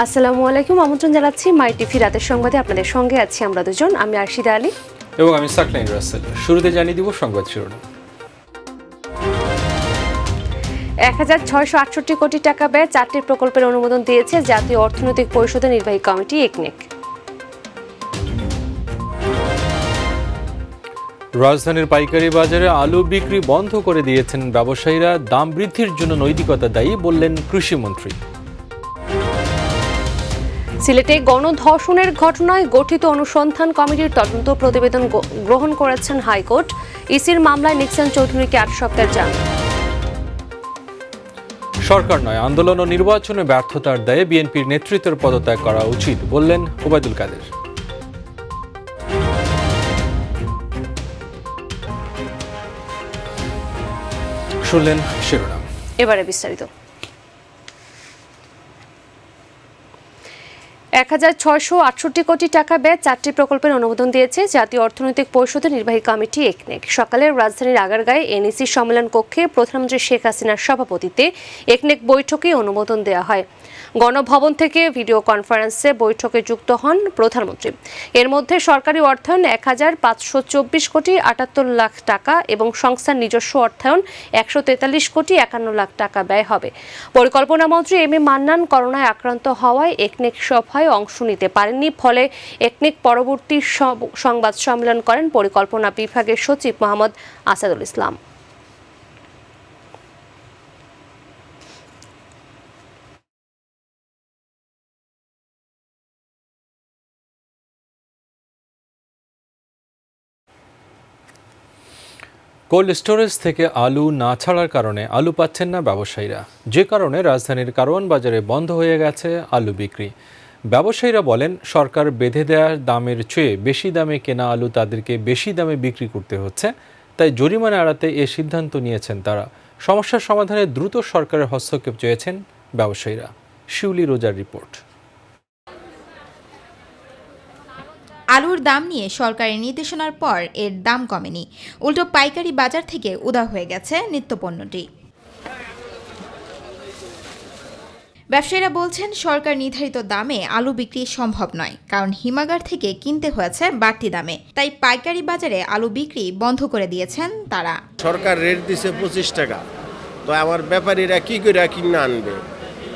আসসালামু আলাইকুম, আমন্ত্রণ জানাচ্ছি মাই টিভি রাতের সংবাদে। আপনাদের সঙ্গে আছি আমরা দুজন, আমি আরশিদা আলী এবং আমি সাকলাইন রাসেল। শুরুতে জানিয়ে দিব সংবাদ শিরোনাম। ১,৬৬৮ কোটি টাকা ব্যয়ে ৪টি প্রকল্পের অনুমোদন দিয়েছে জাতীয় অর্থনৈতিক পরিষদের নির্বাহী কমিটি একনেক। রাজধানীর পাইকারি বাজারে আলু বিক্রি বন্ধ করে দিয়েছেন ব্যবসায়ীরা। দাম বৃদ্ধির জন্য নৈতিকতা দায়ী বললেন কৃষিমন্ত্রী। সিলেটে গণধর্ষণের ঘটনায় গঠিত অনুসন্ধান কমিটির তদন্ত প্রতিবেদন গ্রহণ করেছেন হাইকোর্ট। ইসির মামলায় নিক্সন চৌধুরীকে ৮ সপ্তাহের জামিন। সরকার নয়, আন্দোলন ও নির্বাচনে ব্যর্থতার দায়ে বিএনপির নেতৃত্বের পদত্যাগ করা উচিত বললেন ওবায়দুল কাদের। শুনলেন শিরোনাম, এবারে বিস্তারিত। ১,৬৬৮ কোটি টাকা ব্যয়ে ৪টি প্রকল্পের অনুমোদন দিয়েছে জাতীয় অর্থনৈতিক পরিষদের নির্বাহী কমিটি একনেক। সকালে রাজধানীর আগারগাঁয়ে এনইসি সম্মেলন কক্ষে প্রধানমন্ত্রী শেখ হাসিনার সভাপতিত্বে একনেক বৈঠকে অনুমোদন দেওয়া হয়। গণভবন থেকে ভিডিও কনফারেন্সে বৈঠকে যুক্ত হন প্রধানমন্ত্রী। এর মধ্যে সরকারি অর্থায়ন ১,৫২৪ কোটি ৭৮ লাখ টাকা এবং সংস্থার নিজস্ব অর্থায়ন ১৪৩ কোটি ৫১ লাখ টাকা ব্যয় হবে। পরিকল্পনা মন্ত্রী এম এ মান্নান করোনায় আক্রান্ত হওয়ায় একনেক সভায় অংশ নিতে পারেননি। ফলে একনেক পরবর্তী সংবাদ সম্মেলন করেন পরিকল্পনা বিভাগের সচিব মোহাম্মদ আসাদুল ইসলাম। কোল্ড স্টোরেজ থেকে আলু না ছাড়ার কারণে আলু পাচ্ছেন না ব্যবসায়ীরা, যে কারণে রাজধানীর কারওয়ান বাজারে বন্ধ হয়ে গেছে আলু বিক্রি। ব্যবসায়ীরা বলেন, সরকার বেঁধে দেওয়ার দামের চেয়ে বেশি দামে কেনা আলু তাদেরকে বেশি দামে বিক্রি করতে হচ্ছে, তাই জরিমানা এড়াতে এ সিদ্ধান্ত নিয়েছেন তারা। সমস্যার সমাধানে দ্রুত সরকারের হস্তক্ষেপ চেয়েছেন ব্যবসায়ীরা। শিউলি রোজার রিপোর্ট। আলুর দাম নিয়ে সরকারের নির্দেশনার পর এর দাম কমেনি, উল্টো পাইকারি বাজার থেকে উধাও হয়ে গেছে নিত্যপণ্যটি। ব্যবসায়ীরা বলছেন, সরকার নির্ধারিত দামে আলু বিক্রি সম্ভব নয়, কারণ হিমাগার থেকে কিনতে হয়েছে বাড়তি দামে। তাই পাইকারি বাজারে আলু বিক্রি বন্ধ করে দিয়েছেন তারা। সরকার রেট দিছে 25 টাকা, তো আমার ব্যাপারীরা কি করে কিনে আনবে?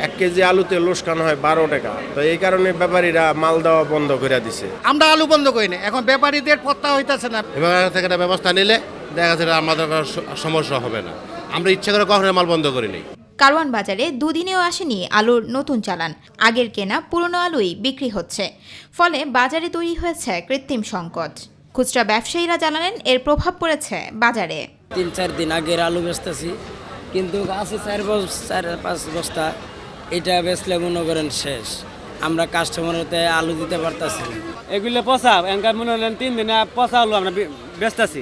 1 কেজি আলুতে লোকসান হয় 12 টাকা, তো এই কারণে ব্যাপারীরা মাল দেওয়া বন্ধ করে দিছে। আমরা আলু বন্ধ করি না, এখন ব্যাপারীদের পত্তা হইতেছে না। হিমাগার থেকে একটা ব্যবস্থা নিলে দেখা যাচ্ছে আমাদের সমস্যা হবে না। আমরা ইচ্ছা করে কখনো মাল বন্ধ করি নাই। কারওয়ান বাজারে দুদিনেও আসেনি আলুর নতুন চালান। আগের কেনা পুরনো আলুই বিক্রি হচ্ছে, ফলে বাজারে তৈরি হয়েছে কৃত্রিম সংকট। খুচরা ব্যবসায়ীরা জানালেন, এর প্রভাব পড়েছে বাজারে। 3-4 দিন আগের আলু বেচতেছি, কিন্তু আছে 4-5 বস্তা, এটা বেচলে মনে করেন শেষ। আমরা কাস্টমারতে আলু দিতে পারতাছি না। এগুলো পচা এনকার মনে হলেন 3 দিনে পচা আলু আমরা বেচতেছি,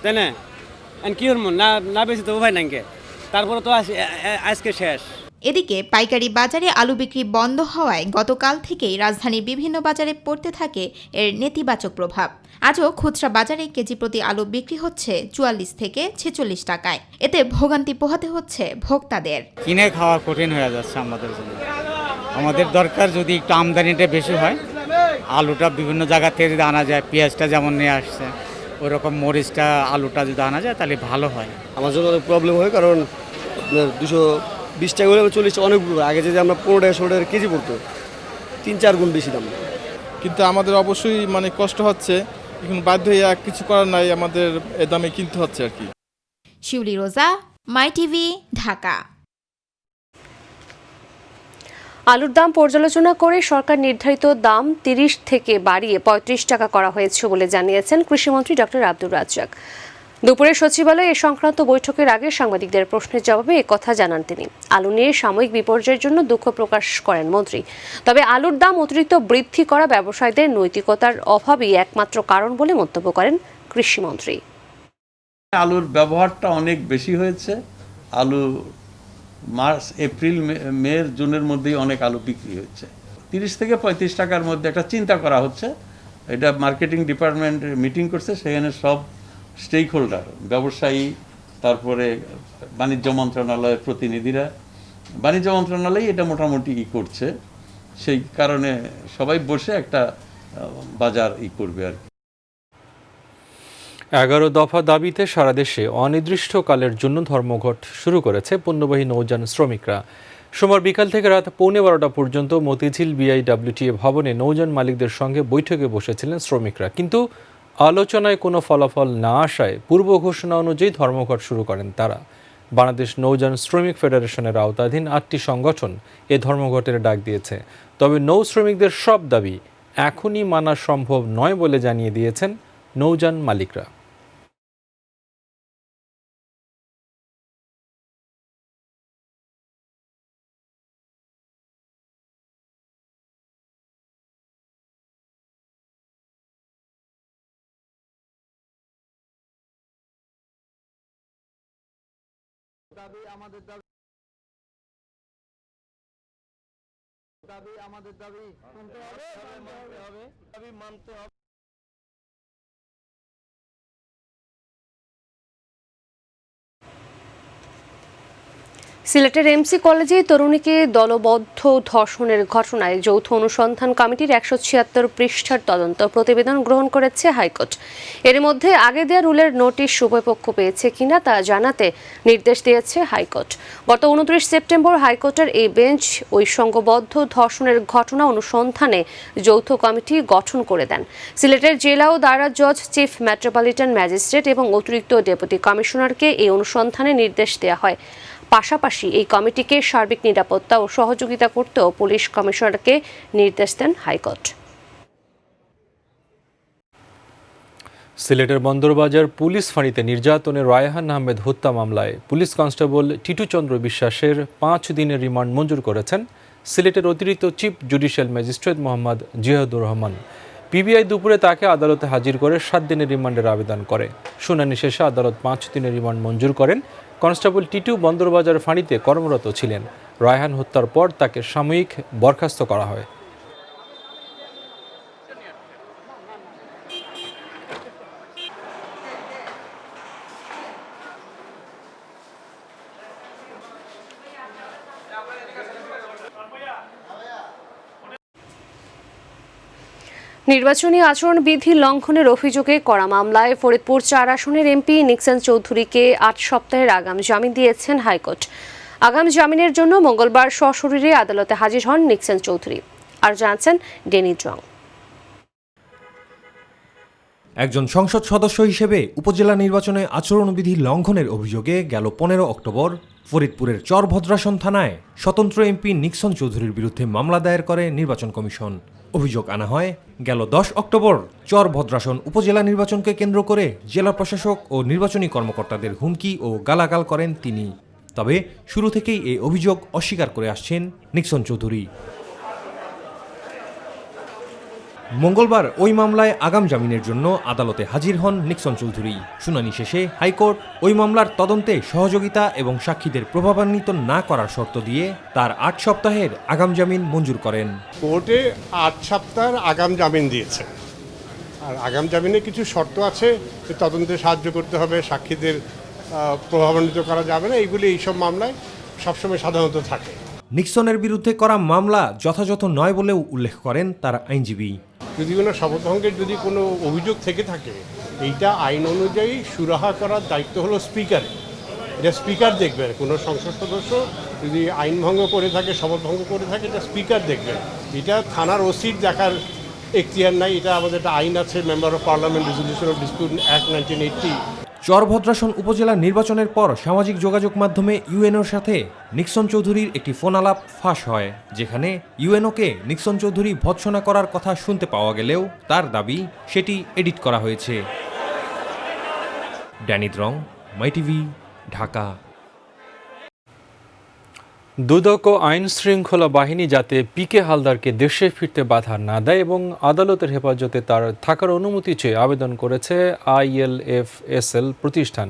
তাই না? কি হল না বেশি তো উপায় নাকি, তারপরে তো আজকে শেষ। এদিকে পাইকারি বাজারে আলু বিক্রি বন্ধ হওয়ায় গতকাল থেকেই রাজধানীর বিভিন্ন বাজারে পড়তে থাকে এর নেতিবাচক প্রভাব। আজও খুচরা বাজারে কেজি প্রতি আলু বিক্রি হচ্ছে 44 থেকে 46 টাকায়। এতে ভোগান্তি পোহাতে হচ্ছে ভোক্তাদের। কিনে খাওয়া কঠিন হয়ে যাচ্ছে আমাদের জন্য। আমাদের দরকার যদি একটু আমদানিটা বেশি হয়, আলুটা বিভিন্ন জায়গা থেকে যদি আনা যায়, পেঁয়াজটা যেমন নিয়ে আসছে ওইরকম মরিচটা আলুটা যদি আনা যায় তাহলে ভালো হয়। আমার জন্য অনেক প্রবলেম হয়, কারণ 220 টাকা করে 40 টাকা অনেক আগে যদি আমরা 15 টাকা 16 টাকা কেজি পড়তো, 3-4 গুণ বেশি দাম। কিন্তু আমাদের অবশ্যই কষ্ট হচ্ছে, এখন বাধ্য হয়ে কিছু করার নাই, আমাদের এ দামে কিনতে হচ্ছে আর কি। শিউলি রোজা, মাই টিভি, ঢাকা। আলুর দাম পর্যালোচনা করে সরকার নির্ধারিত দাম 30 থেকে বাড়িয়ে 35 টাকা করা হয়েছে বলে জানিয়েছেন কৃষিমন্ত্রী ডক্টর আব্দুর রাজ্জাক। দুপুরে সচিবালয়ে এ সংক্রান্ত বৈঠকের আগে সাংবাদিকদের প্রশ্নের জবাবে একথা জানান তিনি। আলু নিয়ে সাময়িক বিপর্যয়ের জন্য দুঃখ প্রকাশ করেন মন্ত্রী। তবে আলুর দাম অতিরিক্ত বৃদ্ধি করা ব্যবসায়ীদের নৈতিকতার অভাবই একমাত্র কারণ বলে মন্তব্য করেন কৃষিমন্ত্রী। আলুর ব্যবহারটা অনেক বেশি হয়েছে। আলু মার্চ, এপ্রিল, মে, জুনের মধ্যেই অনেক আলু বিক্রি হচ্ছে। 30 থেকে 35 টাকার মধ্যে একটা চিন্তা করা হচ্ছে। এটা মার্কেটিং ডিপার্টমেন্ট মিটিং করছে, সেখানে সব স্টেক হোল্ডার, ব্যবসায়ী, তারপরে বাণিজ্য মন্ত্রণালয়ের প্রতিনিধিরা, বাণিজ্য মন্ত্রণালয় এটা মোটামুটি করছে। সেই কারণে সবাই বসে একটা বাজার করবে আর কি। 11 দফা দাবিতে সারা দেশে অনির্দিষ্টকালের জন্য ধর্মঘট শুরু করেছে পণ্যবাহী নৌযান শ্রমিকরা। সোমবার বিকাল থেকে রাত 11:15 পর্যন্ত মতিঝিল বিআইডব্লিউটিএ ভবনে নৌযান মালিকদের সঙ্গে বৈঠকে বসেছিলেন শ্রমিকরা, কিন্তু আলোচনায় কোনো ফলাফল না আসায় পূর্ব ঘোষণা অনুযায়ী ধর্মঘট শুরু করেন তারা। বাংলাদেশ নৌযান শ্রমিক ফেডারেশনের আওতাধীন 8টি সংগঠন এ ধর্মঘটের ডাক দিয়েছে। তবে নৌ শ্রমিকদের সব দাবি এখনই মানা সম্ভব নয় বলে জানিয়ে দিয়েছেন নৌযান মালিকরা। সিলেটের এমসি কলেজে তরুণীকে দলবদ্ধ ধর্ষণের ঘটনায় যৌথ অনুসন্ধান কমিটির 176 পৃষ্ঠার তদন্ত প্রতিবেদন গ্রহণ করেছে হাইকোর্ট। এর মধ্যে আগে দেওয়া রুলের নোটিশ উভয়পক্ষ পেয়েছে কিনা তা জানাতে নির্দেশ দিয়েছে হাইকোর্ট। গত 29 সেপ্টেম্বর হাইকোর্টের এই বেঞ্চ ওই সংঘবদ্ধ ধর্ষণের ঘটনা অনুসন্ধানে যৌথ কমিটি গঠন করে দেন। সিলেটের জেলা ও দায়রা জজ, চিফ মেট্রোপলিটন ম্যাজিস্ট্রেট এবং অতিরিক্ত ডেপুটি কমিশনারকে এই অনুসন্ধানে নির্দেশ দেওয়া হয়। পাশাপাশি এই কমিটিকে সার্বিক নিরাপত্তা ও সহযোগিতা করতেও পুলিশ কমিশনারকে নির্দেশ দেন হাইকোর্ট। সিলেটের বন্দরবাজার পুলিশ ফাঁড়িতে নির্যাতনে রায়হান আহমেদ হত্যা মামলায় পুলিশ কনস্টেবল টিটু চন্দ্র বিশ্বাসের 5 দিনের রিমান্ড মঞ্জুর করেছেন সিলেটের অতিরিক্ত chief judicial magistrate Mohammad Ziadur Rahman. PBI দুপুরে তাকে আদালতে হাজির করে 7 দিনের রিমান্ডের আবেদন করে। শুনানি শেষে আদালত 5 দিনের রিমান্ড মঞ্জুর করেন। কনস্টেবল টিটু বন্দরবাজার ফাঁড়িতে কর্মরত ছিলেন। রায়হান হত্যার পর তাকে সাময়িক বরখাস্ত করা হয়। নির্বাচনী আচরণবিধি লঙ্ঘনের অভিযোগে করা মামলায় ফরিদপুর 4 আসনের এমপি নিক্সন চৌধুরীকে 8 সপ্তাহের আগাম জামিন দিয়েছেন হাইকোর্ট। আগাম জামিনের জন্য মঙ্গলবার সশরীরে আদালতে হাজির হন নিক্সন চৌধুরী। আর জানাচ্ছেন ডেনি জং। একজন সংসদ সদস্য হিসেবে উপজেলা নির্বাচনে আচরণবিধি লঙ্ঘনের অভিযোগে গেল 15 অক্টোবর ফরিদপুরের চরভদ্রাসন থানায় স্বতন্ত্র এমপি নিক্সন চৌধুরীর বিরুদ্ধে মামলা দায়ের করে নির্বাচন কমিশন। অভিযোগ আনা হয় গেল 10 অক্টোবর চরভদ্রাসন উপজেলা নির্বাচনকে কেন্দ্র করে জেলা প্রশাসক ও নির্বাচনী কর্মকর্তাদের হুমকি ও গালাগাল করেন তিনি। তবে শুরু থেকেই এই অভিযোগ অস্বীকার করে আসছেন নিক্সন চৌধুরী। মঙ্গলবার ওই মামলায় আগাম জামিনের জন্য আদালতে হাজির হন নিক্সন চৌধুরী। শুনানি শেষে হাইকোর্ট ওই মামলার তদন্তে সহযোগিতা এবং সাক্ষীদের প্রভাবান্বিত না করার শর্ত দিয়ে তার 8 সপ্তাহের আগাম জামিন মঞ্জুর করেন। কোর্টে 8 সপ্তাহের আগাম জামিন দিয়েছে। আর আগাম জামিনে কিছু শর্ত আছে, তদন্তে সাহায্য করতে হবে, সাক্ষীদের প্রভাবান্বিত করা যাবে না, এইগুলি এইসব মামলায় সবসময় সাধারণত থাকে। নিক্সনের বিরুদ্ধে করা মামলা যথাযথ নয় বলেও উল্লেখ করেন তার আইনজীবী। যদি কোনো শপথভঙ্গের যদি কোনো অভিযোগ থেকে থাকে, এইটা আইন অনুযায়ী সুরাহা করার দায়িত্ব হলো স্পিকারের। এটা স্পিকার দেখবেন। কোনো সংসদ সদস্য যদি আইন ভঙ্গ করে থাকে, শপথ ভঙ্গ করে থাকে, এটা স্পিকার দেখবেন। এটা থানার ওসির দেখার এখতিয়ার নাই। এটা আমাদের একটা আইন আছে, member of parliament resolution of dispute act 1980। Charbhadrasan উপজেলা নির্বাচনের পর সামাজিক যোগাযোগ মাধ্যমে ইউএনওর সাথে নিক্সন চৌধুরীর একটি ফোন আলাপ ফাঁস হয়, যেখানে ইউএনওকে নিক্সন চৌধুরী ভৎসনা করার কথা শুনতে পাওয়া গেলেও তার দাবি সেটি এডিট করা হয়েছে। ড্যানি দ্রং, মাই টিভি, ঢাকা। দুদক ও আইন শৃঙ্খলা বাহিনী যাতে পিকে হালদারকে দেশে ফিরতে বাধা না দেয় এবং আদালতের হেফাজতে তার থাকার অনুমতি চেয়ে আবেদন করেছে ILFSL প্রতিষ্ঠান।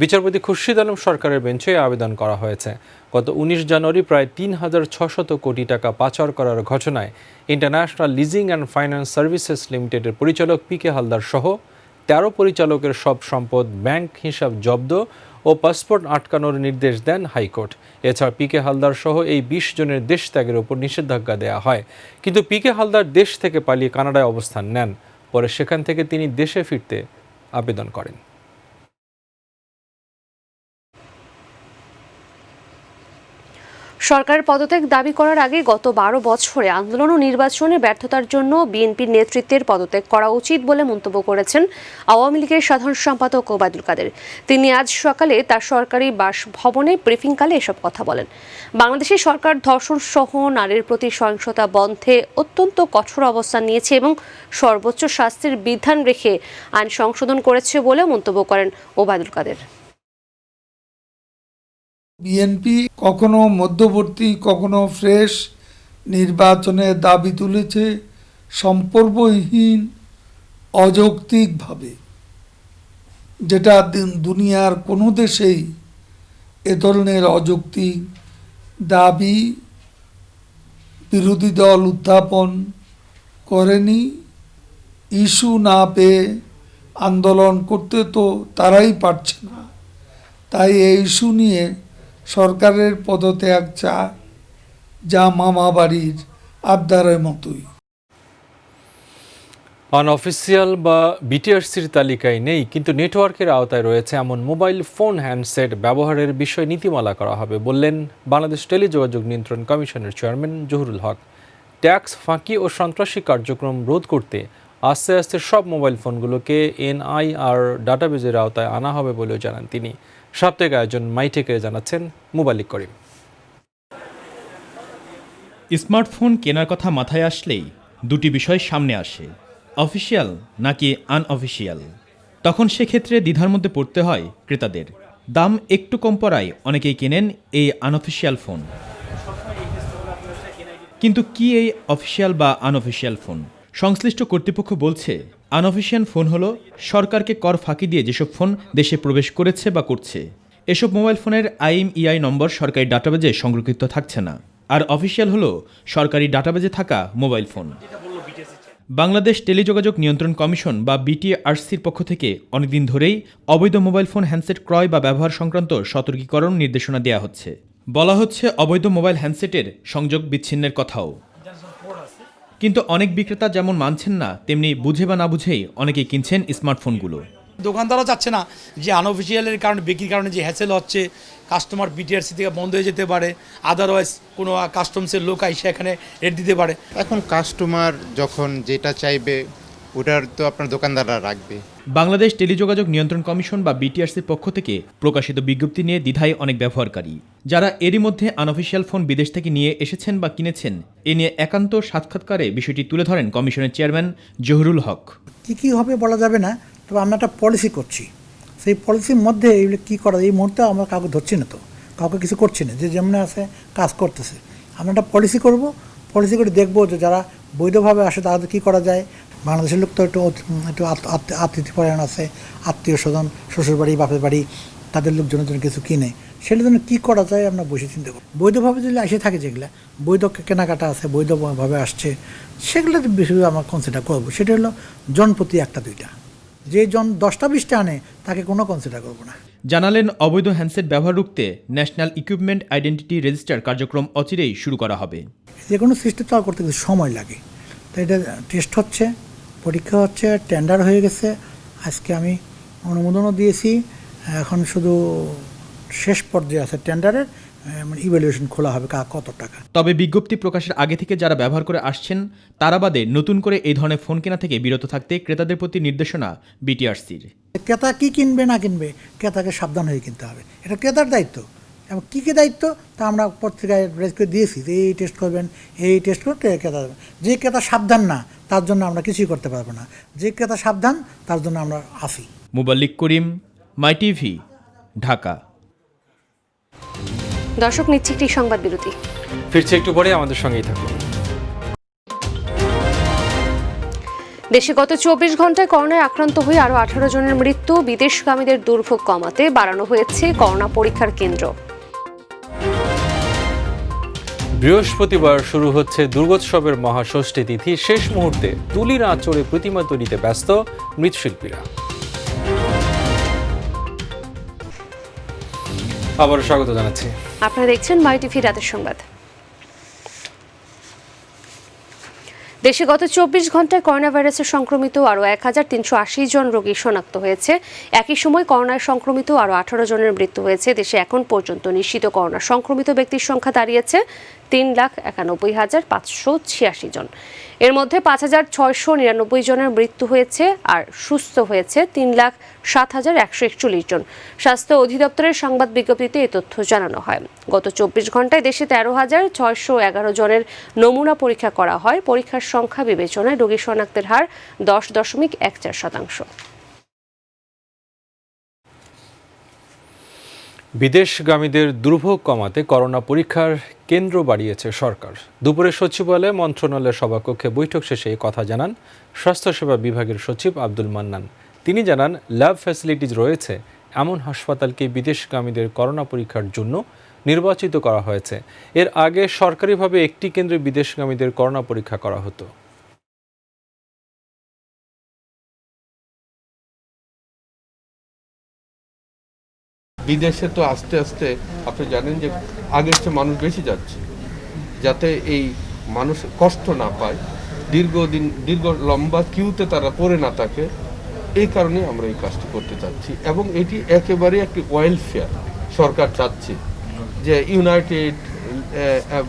বিচারপতি খুরশিদ আলম সরকারের বেঞ্চে আবেদন করা হয়েছে। গত 19 জানুয়ারি প্রায় 3600 কোটি টাকা পাচার করার ঘটনায় international leasing and finance services লিমিটেডের পরিচালক পিকে হালদার সহ 13 পরিচালকের সব সম্পদ, ব্যাংক হিসাব জব্দ ও পাসপোর্ট আটকানোর নির্দেশ দেন হাইকোর্ট। এছাড়া পিকে হালদার সহ এই ২০ জনের দেশ ত্যাগের ওপর নিষেধাজ্ঞা দেওয়া হয়, কিন্তু পিকে হালদার দেশ থেকে পালিয়ে কানাডায় অবস্থান নেন। পরে সেখান থেকে তিনি দেশে ফিরতে আবেদন করেন। সরকারের পদত্যাগ দাবি করার আগে গত ১২ বছরে আন্দোলন ও নির্বাচনে ব্যর্থতার জন্য বিএনপির নেতৃত্বের পদত্যাগ করা উচিত বলে মন্তব্য করেছেন আওয়ামী লীগের সাধারণ সম্পাদক ওবায়দুল কাদের। তিনি আজ সকালে তার সরকারি বাসভবনে ব্রিফিংকালে এসব কথা বলেন। বাংলাদেশের সরকার ধর্ষণ সহ নারীর প্রতি সহিংসতা বন্ধে অত্যন্ত কঠোর অবস্থান নিয়েছে এবং সর্বোচ্চ শাস্তির বিধান রেখে আইন সংশোধন করেছে বলে মন্তব্য করেন ওবায়দুল কাদের। বিএনপি কখনো মধ্যবর্তী কখনো ফ্রেশ নির্বাচনের দাবি তুলেছে সম্পর্কহীন অযৌক্তিকভাবে, যেটা দুনিয়ার কোনো দেশেই এ ধরনের অযৌক্তিক দাবি বিরোধী দল উত্থাপন করেনি। ইস্যু না পেয়ে আন্দোলন করতে তো তারাই পারছে না, তাই এই ইস্যু নিয়ে সরকারের পদত্যাগ চায়, যা মামা বাড়ির আবদারের মতোই। আনঅফিসিয়াল বা বিটিআরসির তালিকায় নেই কিন্তু নেটওয়ার্কের আওতায় রয়েছে এমন মোবাইল ফোন হ্যান্ডসেট ব্যবহারের বিষয়ে নীতিমালা করা হবে বললেন বাংলাদেশ টেলিযোগাযোগ নিয়ন্ত্রণ কমিশনের চেয়ারম্যান জহুরুল হক। ট্যাক্স ফাঁকি ও সন্ত্রাসী কার্যক্রম রোধ করতে আস্তে আস্তে সব মোবাইল ফোনগুলোকে এনআইআর ডাটাবেজের আওতায় আনা হবে বলেও জানান তিনি। সাপ্তাহিক আয়োজন মাইটেকে জানাচ্ছেন মুবাল্লিক করিম। স্মার্টফোন কেনার কথা মাথায় আসলেই দুটি বিষয় সামনে আসে, অফিসিয়াল নাকি আনঅফিসিয়াল। তখন সেক্ষেত্রে দ্বিধার মধ্যে পড়তে হয় ক্রেতাদের। দাম একটু কম পড়ায় অনেকেই কেনেন এই আনঅফিসিয়াল ফোন। কিন্তু কি এই অফিসিয়াল বা আনঅফিসিয়াল ফোন? সংশ্লিষ্ট কর্তৃপক্ষ বলছে আনঅফিসিয়াল ফোন হলো সরকারকে কর ফাঁকি দিয়ে যেসব ফোন দেশে প্রবেশ করেছে বা করছে। এসব মোবাইল ফোনের আইএমইআই নম্বর সরকারি ডাটাবেজে সংরক্ষিত থাকছে না। আর অফিসিয়াল হলো সরকারি ডাটাবেজে থাকা মোবাইল ফোন। বাংলাদেশ টেলিযোগাযোগ নিয়ন্ত্রণ কমিশন বা বিটিআরসির পক্ষ থেকে অনেকদিন ধরেই অবৈধ মোবাইল ফোন হ্যান্ডসেট ক্রয় বা ব্যবহার সংক্রান্ত সতর্কীকরণ নির্দেশনা দেওয়া হচ্ছে। বলা হচ্ছে অবৈধ মোবাইল হ্যান্ডসেটের সংযোগ বিচ্ছিন্নের কথাও। কিন্তু অনেক বিক্রেতা যেমন মানছেন না, তেমনি বুঝে বা না বুঝেই অনেকেই কিনছেন স্মার্টফোনগুলো। দোকানদারও চাচ্ছে না যে আনঅফিসিয়ালের কারণে বিক্রির কারণে যে হ্যাসেল হচ্ছে, কাস্টমার বিটিআরসি থেকে বন্ধ হয়ে যেতে পারে, আদারওয়াইজ কোনো কাস্টমসের লোক এসে এখানে রেট দিতে পারে। এখন কাস্টমার যখন যেটা চাইবে ওটার তো আপনার দোকানদাররা রাখবে। বাংলাদেশ টেলিযোগাযোগ নিয়ন্ত্রণ কমিশন বা বিটিআরসির পক্ষ থেকে প্রকাশিত বিজ্ঞপ্তি নিয়ে দ্বিধায় অনেক ব্যবহারকারী, যারা এরই মধ্যে আনঅফিসিয়াল ফোন বিদেশ থেকে নিয়ে এসেছেন বা কিনেছেন। এ নিয়ে একান্ত সাক্ষাৎকারে বিষয়টি তুলে ধরেন কমিশনের চেয়ারম্যান জহুরুল হক। কী হবে বলা যাবে না, তবে আমরা একটা পলিসি করছি। সেই পলিসির মধ্যে এইগুলো কী করা, এই মুহূর্তে আমরা কাউকে ধরছি না, তো কাউকে কিছু করছি না, যে যেমন আছে কাজ করতেছে। আমরা একটা পলিসি করব, পলিসি করে দেখবো যে যারা বৈধভাবে আসে তাদের কী করা যায়। বাংলাদেশের লোক তো একটু আতিথ্যপরায়ণ আছে, আত্মীয় স্বজন, শ্বশুরবাড়ি, বাপের বাড়ি, তাদের লোকজনের জন্য কিছু কিনে, সেটার জন্য কী করা যায় আমরা বসে চিন্তা করব। বৈধভাবে যদি এসে থাকে, যেগুলো বৈধ কেনাকাটা আছে, বৈধভাবে আসছে, সেগুলো বেশি আমরা কনসিডার করবো। সেটা হলো জনপ্রতি একটা দুইটা, যে জন 10টা 20টা আনে তাকে কোনো কনসিডার করবো না। জানালেন অবৈধ হ্যান্ডসেট ব্যবহার রুখতে ন্যাশনাল ইকুইপমেন্ট আইডেন্টিটি রেজিস্টার কার্যক্রম অচিরেই শুরু করা হবে। যে কোনো সিস্টেম চালু করতে কিছু সময় লাগে, তাই এটা টেস্ট হচ্ছে, পরীক্ষা হচ্ছে, টেন্ডার হয়ে গেছে। আজকে আমি অনুমোদনও দিয়েছি, এখন শুধু শেষ পর্যায়ে আছে টেন্ডারের, ইভ্যালুয়েশন খোলা হবে কত টাকা। তবে বিজ্ঞপ্তি প্রকাশের আগে থেকে যারা ব্যবহার করে আসছেন তারা বাদে নতুন করে এই ধরনের ফোন কেনা থেকে বিরত থাকতে ক্রেতাদের প্রতি নির্দেশনা বিটিআরসির। ক্রেতা কি কিনবে না কিনবে, ক্রেতাকে সাবধান হয়ে কিনতে হবে, এটা ক্রেতার দায়িত্ব। এবং কী কী দায়িত্ব তা আমরা পত্রিকায় রেজ করে দিয়েছি, যে এই টেস্ট করবেন, এই টেস্ট করে ক্রেতা। যে ক্রেতা সাবধান না তার জন্য আমরা কিছুই করতে পারবো না, যে ক্রেতা সাবধান তার জন্য আমরা আসি। মুবাল্লিক করিম, মাই টিভি, ঢাকা। দর্শক, নিচ্ছে একটি সংবাদ বিরতি, ফিরছে একটু পরে, আমাদের সঙ্গেই থাকুন। দেশে গত 24 ঘন্টায় করোনায় আক্রান্ত হয়ে আরও 18 জনের মৃত্যু। বিদেশগামীদের দুর্ভোগ কমাতে বাড়ানো হয়েছে করোনা পরীক্ষার কেন্দ্র। বৃহস্পতিবার শুরু হচ্ছে দুর্গোৎসবের মহাষষ্ঠী তিথি। শেষ মুহূর্তে তুলির আঁচড়ে প্রতিমা তৈরিতে ব্যস্ত মৃৎশিল্পীরা। আবারও স্বাগত জানাচ্ছি। আপনারা দেখছেন মাই টিভি রাতের সংবাদ। দেশে গত 24 ঘন্টায় করোনা ভাইরাসের সংক্রমিত আরও 1380 জন রোগী শনাক্ত হয়েছে। একই সময় করোনায় সংক্রমিত আরও 18 জনের মৃত্যু হয়েছে। দেশে এখন পর্যন্ত নিশ্চিত করোনা সংক্রমিত ব্যক্তির সংখ্যা দাঁড়িয়েছে 3,91,586 জন। এর মধ্যে 5,699 জনের মৃত্যু হয়েছে আর সুস্থ হয়েছে 3,07,141 জন। স্বাস্থ্য অধিদপ্তরের সংবাদ বিজ্ঞপ্তিতে এই তথ্য জানানো হয়। গত 24 ঘন্টায় দেশে 13,611 জনের নমুনা পরীক্ষা করা হয়। পরীক্ষার সংখ্যা বিবেচনায় রোগী শনাক্তের হার 10.14%। বিদেশগামীদের দুর্ভোগ কমাতে করোনা পরীক্ষার কেন্দ্র বাড়িয়েছে সরকার। দুপুরে সচিবালয়ে মন্ত্রণালয়ের সভাকক্ষে বৈঠক শেষে এই কথা জানান স্বাস্থ্যসেবা বিভাগের সচিব আব্দুল মান্নান। তিনি জানান, ল্যাব ফ্যাসিলিটিজ রয়েছে এমন হাসপাতালকে বিদেশগামীদের করোনা পরীক্ষার জন্য নির্বাচিত করা হয়েছে। এর আগে সরকারিভাবে একটি কেন্দ্রে বিদেশগামীদের করোনা পরীক্ষা করা হতো। বিদেশে তো আস্তে আস্তে আপনি জানেন যে আগের চেয়ে মানুষ বেশি যাচ্ছে, যাতে এই মানুষ কষ্ট না পায়, দীর্ঘ লম্বা কিউতে তারা পড়ে না থাকে, এই কারণে আমরা এই কাজটি করতে চাচ্ছি। এবং এটি একেবারে একটি ওয়েলফেয়ার সরকার চাচ্ছে, যে ইউনাইটেড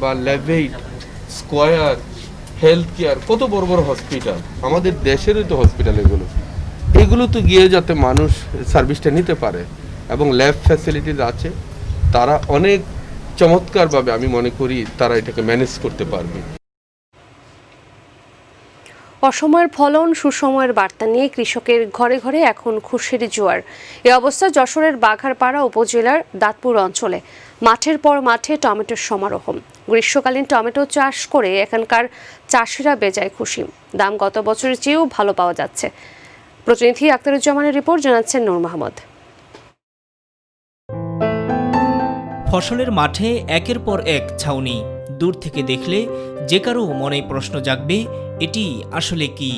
বা লেভেইট, স্কয়ার, হেলথ কেয়ার, কত বড় বড় হসপিটাল, আমাদের দেশেরই তো হসপিটাল, এগুলো তো গিয়ে যাতে মানুষ সার্ভিসটা নিতে পারে। এবং ল্যাব ফ্যাসিলিটিস আছে, তারা অনেক চমৎকারভাবে আমি মনে করি তারা এটাকে ম্যানেজ করতে পারবে। অসময়ের ফলন সুসময়ের বার্তা নিয়ে কৃষকের ঘরে ঘরে এখন খুশির জোয়ার। এই অবস্থা যশোরের বাঘারপাড়া উপজেলার দাঁতপুর অঞ্চলে। মাঠের পর মাঠে টমেটোর সমারোহ। গ্রীষ্মকালীন টমেটো চাষ করে এখানকার চাষিরা বেজায় খুশি। দাম গত বছরের চেয়েও ভালো পাওয়া যাচ্ছে। প্রতিনিধি আক্তারুজ্জামানের রিপোর্ট জানাচ্ছেন নূর মাহমুদ। ফসলের মাঠে একের পর এক ছাউনি। দূর থেকে দেখলে যে কারো মনে প্রশ্ন জাগবে, এটি আসলে কি?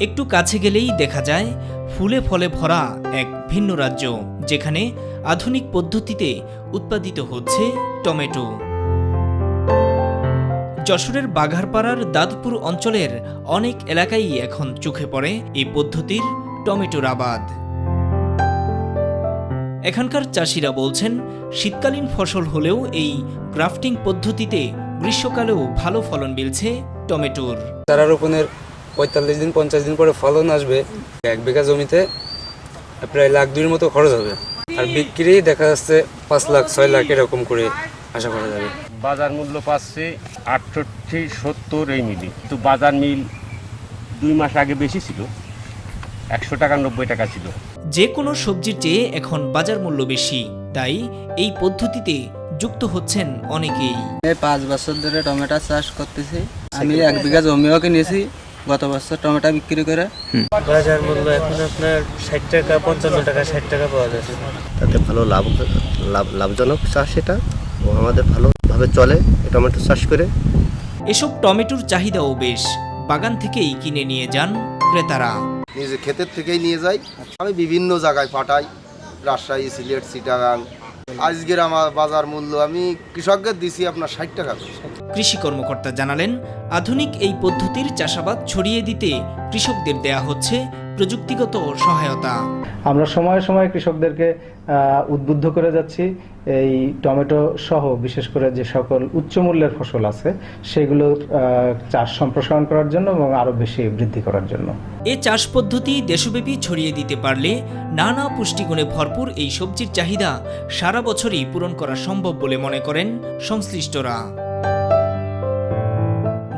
একটু কাছে গেলেই দেখা যায় ফুলে ফলে ভরা এক ভিন্ন রাজ্য, যেখানে আধুনিক পদ্ধতিতে উৎপাদিত হচ্ছে টমেটো। যশোরের বাঘারপাড়ার দাঁতপুর অঞ্চলের অনেক এলাকায় এখন চোখে পড়ে এই পদ্ধতির টমেটোর আবাদ। এখানকার চাষিরা বলছেন, শীতকালীন ফসল হলেও এই গ্রাফটিং পদ্ধতিতে গ্রীষ্মকালেও ভালো ফলন মিলছে টমেটোর। চারা রোপণের 45 দিন 50 দিন পরে ফলন আসবে। 1 বিঘা জমিতে প্রায় $1,2,000 মতো খরচ হবে, আর বিক্রি দেখা যাচ্ছে 5 লাখ 6 লাখ এরকম করে আশা করা যাবে। বাজার মূল্য পাচ্ছে 68-70 এই মিলি, তো বাজার মিল 2 মাস আগে বেশি ছিল, 100 টাকা 90 টাকা ছিল। যে কোনো সবজির চেয়ে এখন বাজার মূল্য বেশি, তাই এই পদ্ধতিতে যুক্ত হচ্ছেন অনেকেই। 5 বছর ধরে টমেটো চাষ করতেছি। আমি 1 বিঘা জমিও কিনেছি গত বছর টমেটো বিক্রি করে। বাজার মূল্য এখন আপনার 60 টাকা 55 টাকা 60 টাকা পাওয়া যাচ্ছে। তাতে ভালো লাভজনক চাষ, এটা আমাদের ভালোভাবে চলে টমেটো চাষ করে। এসব টমেটোর চাহিদাও বেশ, বাগান থেকেই কিনে নিয়ে যান ক্রেতারা। নিজে ক্ষেতের থেকেই নিয়ে যাই, আমি বিভিন্ন জায়গায় পাঠাই, রাজশাহী, সিলেট, চিটাগাং। আজকের আমার বাজার মূল্য আমি কৃষকদের দিছি আপনার 60 টাকা। কৃষি কর্মকর্তা জানালেন, আধুনিক এই পদ্ধতির চাষাবাদ ছড়িয়ে দিতে কৃষকদের দেয়া হচ্ছে প্রযুক্তিগত সহায়তা। আমরা সময়ে সময়ে কৃষকদেরকে উদ্বুদ্ধ করে যাচ্ছি এই টমেটো সহ বিশেষ করে যে সকল উচ্চ মূল্যের ফসল আছে সেগুলোর চাষ সম্প্রসারণ করার জন্য এবং আরো বেশি বৃদ্ধি করার জন্য। এ চাষ পদ্ধতি দেশব্যাপী ছড়িয়ে দিতে পারলে নানা পুষ্টিগুণে ভরপুর এই সবজির চাহিদা সারা বছরই পূরণ করা সম্ভব বলে মনে করেন সংশ্লিষ্টরা।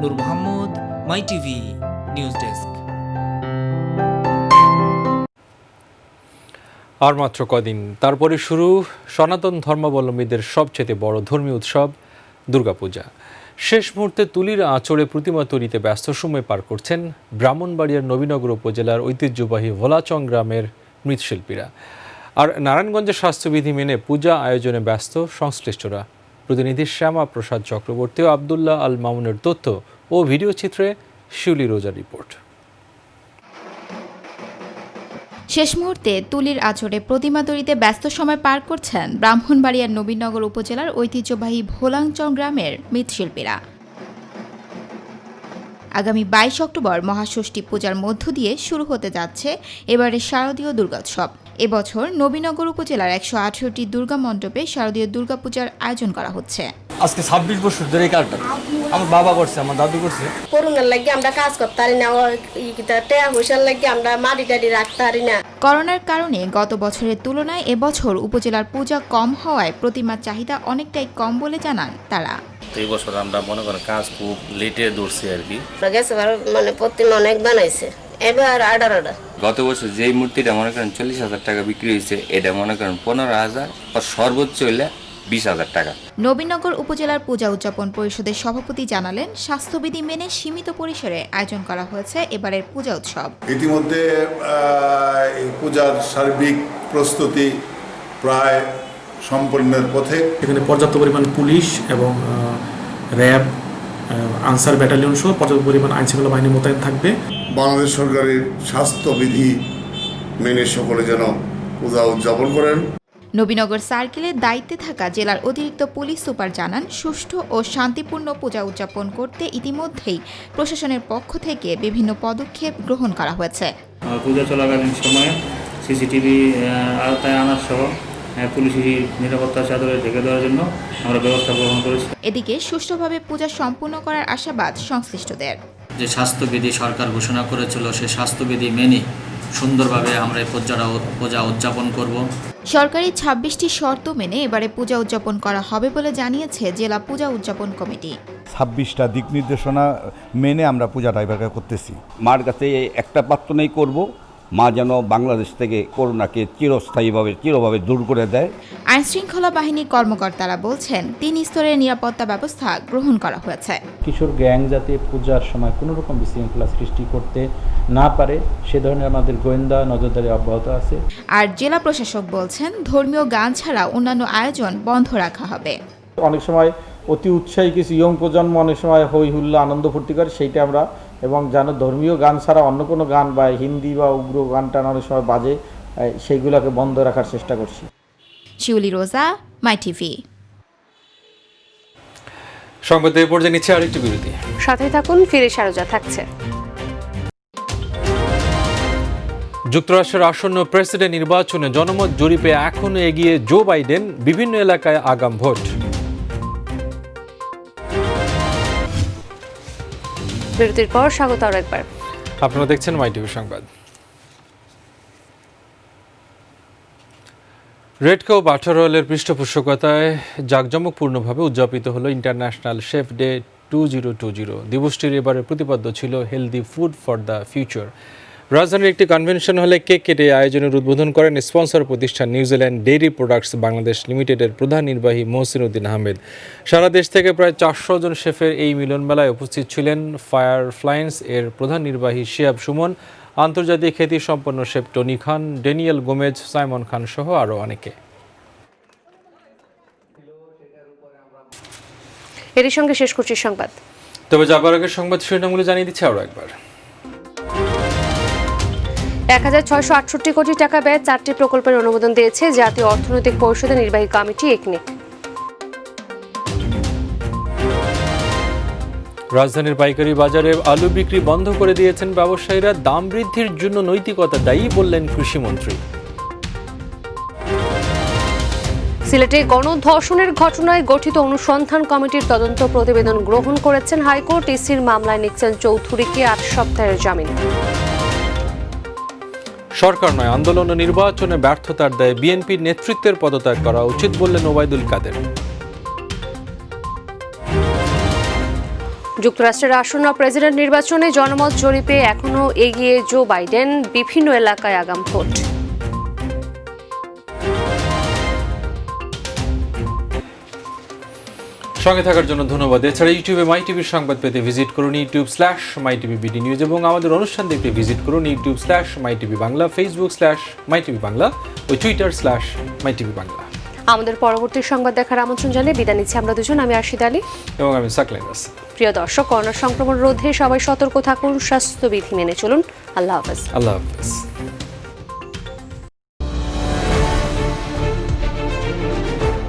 নূর মোহাম্মদ, মাই টিভি নিউজ ডেস্ক। আর মাত্র কদিন, তারপরে শুরু সনাতন ধর্মাবলম্বীদের সবচেয়ে বড় ধর্মীয় উৎসব দুর্গাপূজা। শেষ মুহূর্তে তুলির আঁচড়ে প্রতিমা তৈরিতে ব্যস্ত সময় পার করছেন ব্রাহ্মণবাড়িয়ার নবীনগর উপজেলার ঐতিহ্যবাহী ভোলাচং গ্রামের মৃৎশিল্পীরা। আর নারায়ণগঞ্জের স্বাস্থ্যবিধি মেনে পূজা আয়োজনে ব্যস্ত সংশ্লিষ্টরা। প্রতিনিধি শ্যামা প্রসাদ চক্রবর্তী ও আবদুল্লাহ আল মামুনের তথ্য ও ভিডিও চিত্রে শিউলি রোজার রিপোর্ট। শেষ মুহূর্তে তুলির আঁচড়ে প্রতিমা তৈরিতে ব্যস্ত সময় পার করছেন ব্রাহ্মণবাড়িয়ার নবীনগর উপজেলার ঐতিহ্যবাহী ভোলাংচং গ্রামের মৃৎশিল্পীরা। আগামী 22 অক্টোবর মহাষষ্ঠী পূজার মধ্য দিয়ে শুরু হতে যাচ্ছে এবারের শারদীয় দুর্গোৎসব। এবছর নবীনগর উপজেলার 118টি দুর্গা মণ্ডপে শারদীয় দুর্গাপূজার আয়োজন করা হচ্ছে। আজকে 26 বছর ধরে এই কাজটা আমার বাবা করছে, আমার দাদু করছে। করোনার লাগি আমরা কাজ করতে পারি না, টাকা পয়সার লাগি আমরা মাটি টাটি রাখতে পারি না। করোনার কারণে গত বছরের তুলনায় এবছর উপজেলার পূজা কম হওয়ায় প্রতিমার চাহিদা অনেকটাই কম বলে জানান তারা। এই বছর আমরা মনে করেন কাজ খুব লেটে ধরছি আর কি। গেছে মানে প্রতিমা অনেক বানাইছে, এবার আডার গত বছর যেই মূর্তিটা মনে করেন 40,000 টাকা বিক্রি হয়েছে, এটা মনে করেন 15,000 আর সর্বোচ্চ হইলে 20,000 টাকা। নবীনগর উপজেলার পূজা উদযাপন পরিষদের সভাপতি জানালেন, স্বাস্থ্যবিধি মেনে সীমিত পরিসরে আয়োজন করা হয়েছে এবারের পূজা উৎসব। ইতিমধ্যে পূজার সার্বিক প্রস্তুতি প্রায় সম্পূর্ণের পথে। এখানে পর্যাপ্ত পরিমাণ পুলিশ এবং র্যাব, আনসার ব্যাটালিয়ন সহ পর্যাপ্ত পরিমাণ আইনশৃঙ্খলা বাহিনী মোতায়েন থাকবে। বাংলাদেশ সরকারের স্বাস্থ্যবিধি মেনে সকলে যেন পূজা উদযাপন করেন। নবীনগর সার্কেলের দায়িত্বে থাকা জেলার অতিরিক্ত পুলিশ সুপার জানান, সুষ্ঠু ও শান্তিপূর্ণ পূজা উদযাপন করতে ইতিমধ্যেই প্রশাসনের পক্ষ থেকে বিভিন্ন পদক্ষেপ গ্রহণ করা হয়েছে। পূজা চলাকালীন সময়ে সিসিটিভি আওতায় আনার সহ পুলিশি নিরাপত্তা চাদরে ঢেকে দেওয়ার জন্য আমরা ব্যবস্থা গ্রহণ করেছি। এদিকে সুষ্ঠুভাবে পূজা সম্পূর্ণ করার আশাবাদ সংশ্লিষ্টদের। যে স্বাস্থ্যবিধি সরকার ঘোষণা করেছিল, সেই স্বাস্থ্যবিধি মেনে সুন্দরভাবে আমরা এই পূজা উদযাপন করব। সরকারি 26টি শর্ত মেনে এবারে পূজা উদযাপন করা হবে বলে জানিয়েছে জেলা পূজা উদযাপন কমিটি। 26টা দিক নির্দেশনা মেনে আমরা পূজাটা এবার করতেছি। মার কাছে একটা প্রার্থনাই করব, মা যেন বাংলাদেশ থেকে করোনাকে চিরভাবে দূর করে দেয়। আইনশৃঙ্খলা বাহিনীর কর্মকর্তারা বলছেন 3 স্তরের নিরাপত্তা ব্যবস্থা গ্রহণ করা হয়েছে। কিশোর গ্যাং যাতে পূজার সময় কোনো রকম বিশৃঙ্খলা সৃষ্টি করতে না পারে সে ধরনের আমাদের গোয়েন্দা নজরদারি অব্যাহত আছে। আর জেলা প্রশাসক বলছেন ধর্মীয় গান ছাড়া অন্যান্য আয়োজন বন্ধ রাখা হবে। অনেক সময় অতি উৎসাহী কিছু ইয়ং প্রজন্ম অনেক সময় হই হুল্লা আনন্দ ফুর্তি করে, সেইটা আমরা এবং যেন ধর্মীয় গান ছাড়া অন্য কোনো গান বা হিন্দি বা উগ্র গান টান অনেক সময় বাজে, সেইগুলোকে বন্ধ রাখার চেষ্টা করছি। শিউলি রোজা, মাই টিভি। সংবাদ এই পর্যায়ে নিচ্ছে আরেকটি বিরতি, সাথে থাকুন, ফিরে সারজা থাকছে। যুক্তরাষ্ট্রের আসন্ন প্রেসিডেন্ট নির্বাচনে জনমত জরিপে এখনো এগিয়ে জো বাইডেন, বিভিন্ন এলাকায় আগাম ভোট। বিরতির পর স্বাগত আরো একবার। আপনারা দেখছেন মাই টিভি সংবাদ। রেড কাউ বাটার অয়েলের পৃষ্ঠপোষকতায় জাঁকজমকপূর্ণভাবে উদযাপিত হলো ইন্টারন্যাশনাল শেফ ডে 2020। দিবসটির এবারে প্রতিপাদ্য ছিল healthy food for the future. রাজধানীর একটি কনভেনশন হলে কেক কেটে আয়োজনের উদ্বোধন করেন স্পন্সর প্রতিষ্ঠান নিউজিল্যান্ড ডেইরি প্রোডাক্টস বাংলাদেশ লিমিটেডের প্রধান নির্বাহী মহসিন উদ্দিন আহমেদ। সারা দেশ থেকে প্রায় 400 জন শেফের এই মিলনমেলায় উপস্থিত ছিলেন ফায়ারফ্লাইন্স এর প্রধান নির্বাহী শিয়াব সুমন, আন্তর্জাতিক খ্যাতিসম্পন্ন শেফ টনি খান, ড্যানিয়েল গোমেজ, সাইমন খান সহ আরও অনেকে। এরই সঙ্গে শেষ করছি সংবাদ। তবে যাবার আগে সংবাদ শিরোনামগুলো জানিয়ে দিচ্ছি আরও একবার। 1668 কোটি টাকা ব্যয়ে 4টি প্রকল্পের অনুমোদন দিয়েছে জাতীয় অর্থনৈতিক পরিষদের নির্বাহী কমিটি একনেক। রাজধানীর পাইকারি বাজারে আলু বিক্রি বন্ধ করে দিয়েছেন ব্যবসায়ীরা, দাম বৃদ্ধির জন্য নৈতিকতা দায়ী বললেন কৃষিমন্ত্রী। সিলেটে গণধর্ষণের ঘটনায় গঠিত অনুসন্ধান কমিটির তদন্ত প্রতিবেদন গ্রহণ করেছেন হাইকোর্ট। ইসির মামলায় নিচ্ছেন চৌধুরীকে 8 সপ্তাহের জামিন। সরকার নয়, আন্দোলন ও নির্বাচনে ব্যর্থতার দায়ে বিএনপির নেতৃত্বের পদত্যাগ করা উচিত বললেন ওবায়দুল কাদের। যুক্তরাষ্ট্রের আসন্ন প্রেসিডেন্ট নির্বাচনে জনমত জরিপে এখনো এগিয়ে জো বাইডেন, বিভিন্ন এলাকায় আগাম ভোট। সঙ্গে থাকার জন্য ধন্যবাদ। এছাড়া ইউটিউবে মাই টিভির সংবাদ পেতে ভিজিট করুন youtube/mytvbd নিউজ এবং আমাদের অনুষ্ঠান দেখতে ভিজিট করুন youtube/mytvbangla, facebook/mytvbangla ও twitter/mytvbangla। আমাদের পরবর্তী সংবাদ দেখার আমন্ত্রণ জানিয়ে বিদায় নিচ্ছি আমরা দুজন, আমি আরশিদ আলী এবং আমি সাকলাইন রাসেল। প্রিয় দর্শক, করোনা সংক্রমণ রোধে সবাই সতর্ক থাকুন, স্বাস্থ্যবিধি মেনে চলুন। আল্লাহ হাফেজ। আল্লাহ হাফেজ।